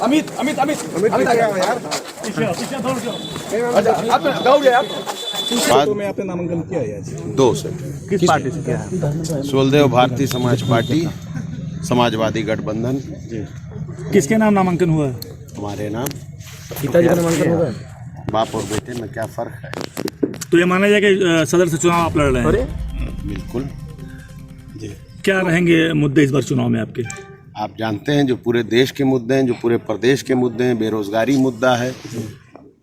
अमित अमित अमित अमित आ गया यार। अच्छा आप दौड़ यार। बाद में आपने नामांकन किया है आज? 2 से किस पार्टी से किया है? सुलदेव भारतीय समाज पार्टी, समाजवादी गठबंधन। किसके नाम नामांकन हुआ है? हमारे नाम पिताजी का नामांकन होगा? बाप और बेटे में क्या फर्क है? तो ये माना जाए कि सदर से चुनाव आप लड़ रहे हैं। बिल्कुल। क्या रहेंगे मुद्दे इस बार चुनाव में आपके? आप जानते हैं जो पूरे देश के मुद्दे हैं, जो पूरे प्रदेश के मुद्दे हैं, बेरोजगारी मुद्दा है।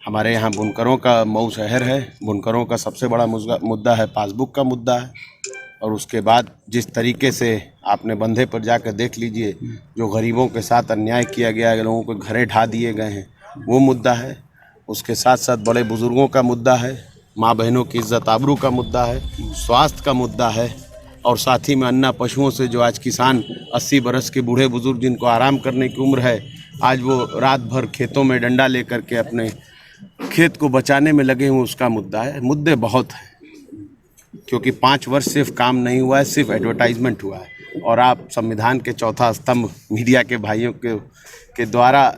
हमारे यहाँ बुनकरों का मऊ शहर है, बुनकरों का सबसे बड़ा मुद्दा है, पासबुक का मुद्दा है। और उसके बाद जिस तरीके से आपने बंधे पर जाकर देख लीजिए, जो गरीबों के साथ अन्याय किया गया है, लोगों को घरे ढा दिए गए हैं, वो मुद्दा है। उसके साथ साथ बड़े बुजुर्गों का मुद्दा है, माँ बहनों की इज्जत आबरू का मुद्दा है, स्वास्थ्य का मुद्दा है। और साथ ही में अन्ना पशुओं से जो आज किसान 80 बरस के बूढ़े बुजुर्ग जिनको आराम करने की उम्र है, आज वो रात भर खेतों में डंडा लेकर के अपने खेत को बचाने में लगे हुए, उसका मुद्दा है। मुद्दे बहुत हैं, क्योंकि 5 वर्ष सिर्फ काम नहीं हुआ है, सिर्फ एडवर्टाइजमेंट हुआ है। और आप संविधान के चौथा स्तंभ मीडिया के भाइयों के द्वारा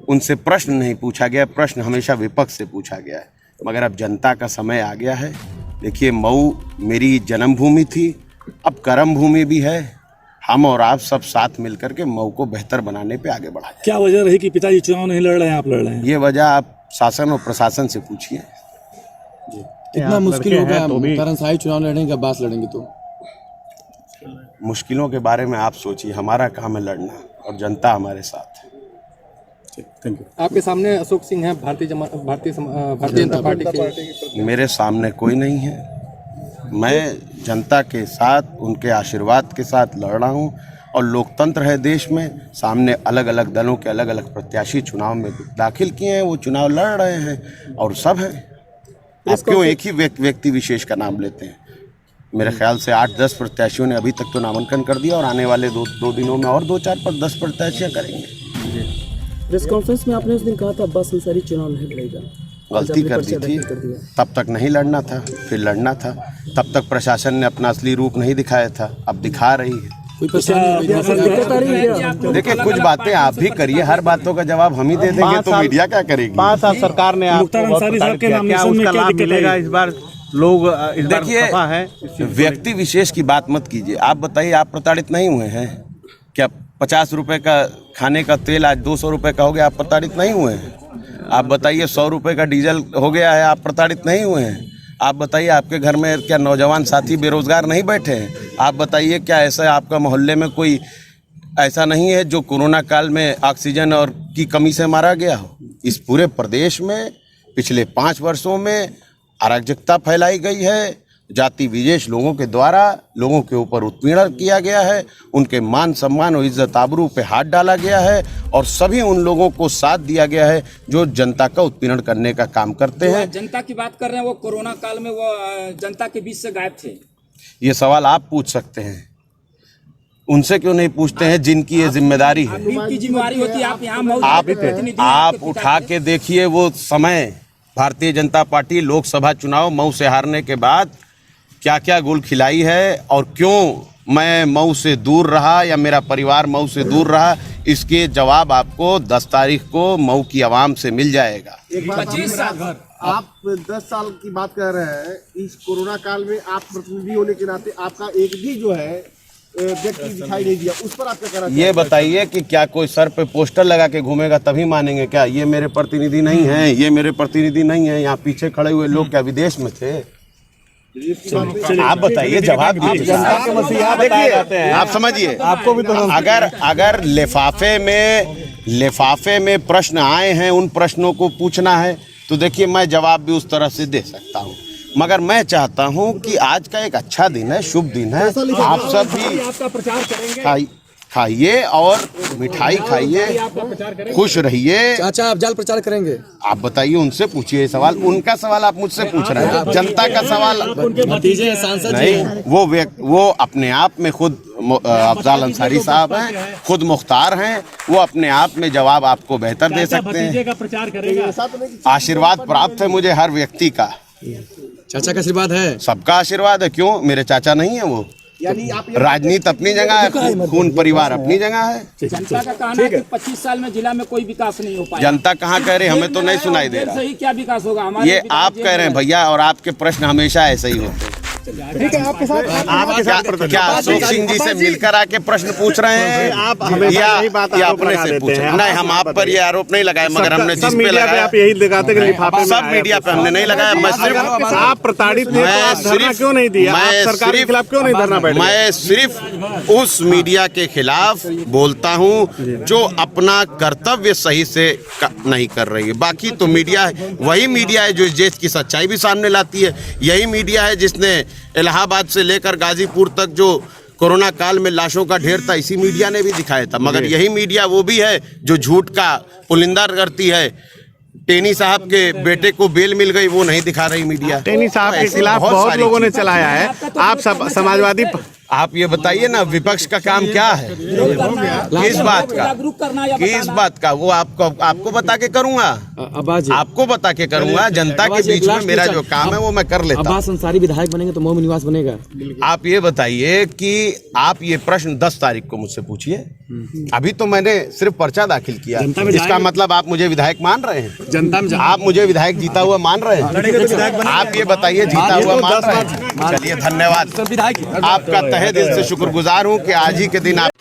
उनसे प्रश्न नहीं पूछा गया, प्रश्न हमेशा विपक्ष से पूछा गया है। मगर अब जनता का समय आ गया है। देखिए, मऊ मेरी जन्मभूमि थी, अब कर्म भूमि भी है। हम और आप सब साथ मिलकर के मऊ को बेहतर बनाने पे आगे बढ़ाएं। क्या वजह रही कि पिताजी चुनाव नहीं लड़ रहे हैं, आप लड़ रहे हैं? ये वजह आप शासन और प्रशासन से पूछिए। कितना मुश्किल होगा करनसाई चुनाव लड़ने के बाद लड़ेंगे तो? मुश्किलों के बारे में आप सोचिए, हमारा काम है लड़ना और जनता हमारे साथ है। Thank you. आपके सामने अशोक सिंह हैं, भारतीय जनता पार्टी के। मेरे सामने कोई नहीं है। मैं जनता के साथ, उनके आशीर्वाद के साथ लड़ रहा हूँ। और लोकतंत्र है देश में, सामने अलग अलग दलों के अलग अलग प्रत्याशी चुनाव में दाखिल किए हैं, वो चुनाव लड़ रहे हैं और सब हैं। आप क्यों एक ही व्यक्ति विशेष का नाम लेते हैं? मेरे ख्याल से 8-10 प्रत्याशियों ने अभी तक तो नामांकन कर दिया और आने वाले दो दिनों में और 2-4-10 प्रत्याशियाँ करेंगे। प्रेस कॉन्फ्रेंस में आपने उस दिन कहा था अब्बास अंसारी चुनाव नहीं लड़ेगा, गलती कर दी थी। तब तक नहीं लड़ना था, फिर लड़ना था। तब तक प्रशासन ने अपना असली रूप नहीं दिखाया था, अब दिखा रही है। देखिए, कुछ बातें आप भी करिए, हर बातों का जवाब हम ही दे देंगे तो मीडिया क्या करेगी? 5 साल सरकार ने क्या उसका लाभ मिलेगा इस बार? लोग देखिए, व्यक्ति विशेष की बात मत कीजिए। आप बताइए, आप प्रताड़ित नहीं हुए हैं क्या? 50 रुपए का खाने का तेल आज 200 रुपए का हो गया, आप प्रताड़ित नहीं हुए हैं? आप बताइए, 100 रुपए का डीजल हो गया है, आप प्रताड़ित नहीं हुए हैं? आप बताइए, आपके घर में क्या नौजवान साथी बेरोजगार नहीं बैठे हैं? आप बताइए, क्या ऐसा आपका मोहल्ले में कोई ऐसा नहीं है जो कोरोना काल में ऑक्सीजन और की कमी से मारा गया हो? इस पूरे प्रदेश में पिछले 5 वर्षों में अराजकता फैलाई गई है। जाति विशेष लोगों के द्वारा लोगों के ऊपर उत्पीड़न किया गया है, उनके मान सम्मान और इज्जत आबरू पे हाथ डाला गया है और सभी उन लोगों को साथ दिया गया है जो जनता का उत्पीड़न करने का काम करते हैं। जनता की बात कर रहे हैं, वो कोरोना काल में वो जनता के बीच से गायब थे। ये सवाल आप पूछ सकते हैं, उनसे क्यों नहीं पूछते हैं जिनकी ये जिम्मेदारी है? आपकी जिम्मेदारी होती है, आप यहाँ आप उठा के देखिए वो समय, भारतीय जनता पार्टी लोकसभा चुनाव मऊ से हारने के बाद क्या क्या गुल खिलाई है और क्यों मैं मऊ से दूर रहा या मेरा परिवार मऊ से दूर रहा, इसके जवाब आपको 10 तारीख को मऊ की आवाम से मिल जाएगा। 25 साल आप 10 साल की बात कर रहे हैं। इस कोरोना काल में आप प्रतिनिधि होने के नाते आपका एक भी जो है व्यक्ति दिखाई नहीं दिया, उस पर आप क्या कहना चाहते हैं? ये बताइए कि क्या कोई सर पे पोस्टर लगा के घूमेगा तभी मानेंगे क्या? ये मेरे प्रतिनिधि नहीं हैं, ये मेरे प्रतिनिधि नहीं हैं। यहाँ पीछे खड़े हुए लोग क्या विदेश में थे? आप बताइए, जवाब दीजिए। आप समझिए, आपको भी तो अगर लिफाफे में प्रश्न आए हैं, उन प्रश्नों को पूछना है तो देखिए मैं जवाब भी उस तरह से दे सकता हूँ। मगर मैं चाहता हूँ कि आज का एक अच्छा दिन है, शुभ दिन है, आप सब भी आपका प्रचार करेंगे, खाइए और मिठाई खाइए, खुश रहिए। चाचा आप जाल प्रचार करेंगे? आप बताइए, उनसे पूछिए सवाल। उनका सवाल आप मुझसे पूछ रहे हैं, जनता का सवाल भतीजे सांसद नहीं। वो अपने आप में खुद अफजाल अंसारी साहब हैं, खुद मुख्तार हैं, वो अपने आप में जवाब आपको बेहतर दे सकते हैं। आशीर्वाद प्राप्त है मुझे हर व्यक्ति का। चाचा का आशीर्वाद है? सबका आशीर्वाद है। क्यों, मेरे चाचा नहीं है वो? यानी आप राजनीति अपनी जगह है, खून परिवार अपनी जगह है। जनता का कहना है कि 25 साल में जिला में कोई विकास नहीं हो पाया। जनता कहाँ कह रहे, हमें तो नहीं सुनाई दे रहा। सही क्या विकास होगा हमारे ये आप कह रहे हैं भैया, और आपके प्रश्न हमेशा ऐसे ही होते हैं। ठीक है, आपके साथ क्या अशोक सिंह जी से मिलकर आके प्रश्न पूछ रहे हैं आप हमेशा यही बात या आरोप अपने लगा से देते पूछ रहे हैं। हैं? नहीं, हम आप पर ये आरोप नहीं लगाए, मगर हमने जिस पे लगाया आप यही दिखाते कि लिफाफे में सब मीडिया पे हमने नहीं लगाया। मैं सिर्फ आप प्रताड़ित थे, तो आप धरना क्यों नहीं दिया? आप सरकार के खिलाफ क्यों नहीं धरना बैठे? मैं सिर्फ उस मीडिया के खिलाफ बोलता हूं जो अपना कर्तव्य सही से नहीं कर रही है। बाकी तो मीडिया है, वही मीडिया है जो इस देश की सच्चाई भी सामने लाती है। यही मीडिया है जिसने इलाहाबाद से लेकर गाजीपुर तक जो कोरोना काल में लाशों का ढेर था, इसी मीडिया ने भी दिखाया था। मगर यही मीडिया वो भी है जो झूठ का पुलिंदा करती है। टेनी साहब के बेटे को बेल मिल गई, वो नहीं दिखा रही मीडिया। टेनी साहब के खिलाफ बहुत लोगों ने चलाया है। आप सब समाजवादी, आप ये बताइए ना, विपक्ष का काम क्या है? किस बात का, जागरूक करना या किस बात का? वो आपको बता के करूंगा, अब्बास जी, आपको बता के करूंगा। जनता के बीच में मेरा जो काम है वो मैं कर लेता हूं। अब्बास अंसारी विधायक बनेंगे तो मऊ में निवास बनेगा? आप ये बताइए कि आप ये प्रश्न 10 तारीख को मुझसे पूछिए। अभी तो मैंने सिर्फ पर्चा दाखिल किया, इसका मतलब आप मुझे विधायक मान रहे हैं? जनता में आप मुझे विधायक जीता हुआ मान रहे हैं? आप ये बताइए, जीता हुआ मान रहे हैं? चलिए, धन्यवाद। आपका तहे दिल से शुक्रगुजार हूं कि आज ही के दिन आप